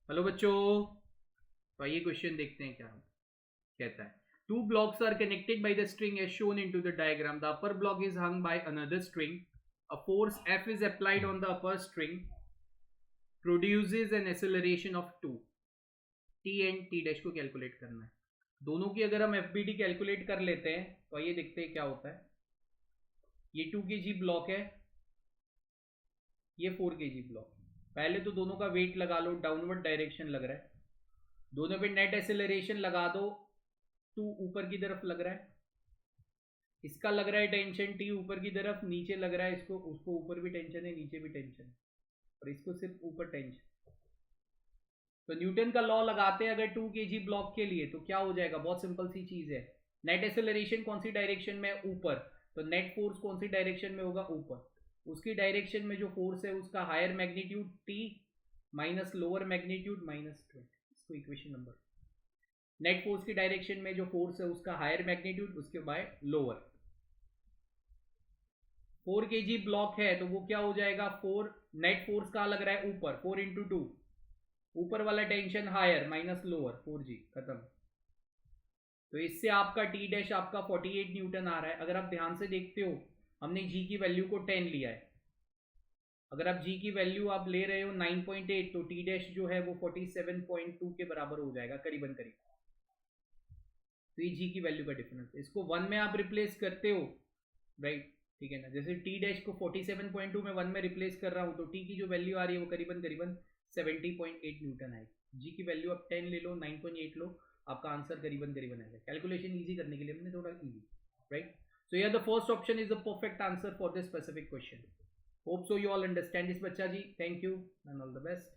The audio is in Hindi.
हेलो बच्चों, तो आइए क्वेश्चन देखते हैं क्या कहता है. Two blocks are connected by the string as shown into the diagram. The upper block is hung by another string. A force F is applied on the upper string, produces an acceleration of 2. T and T dash को कैलकुलेट करना है. दोनों की अगर हम FBD कैलकुलेट कर लेते हैं तो आइए देखते हैं क्या होता है. ये 2 kg ब्लॉक है, ये 4 kg ब्लॉक. पहले तो दोनों का वेट लगा लो, डाउनवर्ड डायरेक्शन लग रहा है. दोनों पे नेट एक्सेलरेशन लगा दो. 2 ऊपर की तरफ लग रहा है, इसका लग रहा है टेंशन T ऊपर की तरफ, नीचे लग रहा है इसको, उसको ऊपर भी टेंशन है, नीचे भी टेंशन है, और इसको सिर्फ ऊपर टेंशन. तो न्यूटन का लॉ लगाते हैं अगर 2 kg ब्लॉक के लिए, तो क्या हो जाएगा. बहुत सिंपल सी चीज है. नेट एक्सेलरेशन कौन सी डायरेक्शन में, ऊपर. तो नेट फोर्स कौन सी डायरेक्शन में होगा, ऊपर. उसकी डायरेक्शन में जो फोर्स है उसका higher magnitude T minus lower magnitude minus 20. इसको इक्वेशन नंबर. नेट फोर्स की डायरेक्शन में जो फोर्स है उसका हायर मैग्नीट्यूड, उसके बाय लोअर. 4 kg ब्लॉक है तो वो क्या हो जाएगा, 4 नेट फोर्स का लग रहा है ऊपर, 4 इंटू 2, ऊपर वाला tension higher minus lower, 4g खत्म. तो इससे आपका टी डैश आपका 48 न्यूटन आ रहा है. अगर आप ध्यान से देखते हो, हमने जी की वैल्यू को 10 लिया है. अगर आप जी की वैल्यू आप ले रहे हो 9.8, तो टी डैश जो है वो 47.2 के बराबर हो जाएगा करीबन करीब. तो ये जी की वैल्यू का डिफरेंस. इसको 1 में आप रिप्लेस करते हो, राइट. ठीक है ना. जैसे टी डैश को 47.2 में 1 में रिप्लेस कर रहा हूँ, तो टी की जो वैल्यू आ रही है वो करीबन करीबन 70.8 न्यूटन आएगी. जी की वैल्यू आप 10 ले लो, 9.8 लो, आपका आंसर करीबन करीबन आएगा. कैलकुलेशन ईजी करने के लिए हमने थोड़ा easy, right. So yeah, the first option is the perfect answer for this specific question. Hope so you all understand this, बच्चा जी. Thank you and all the best.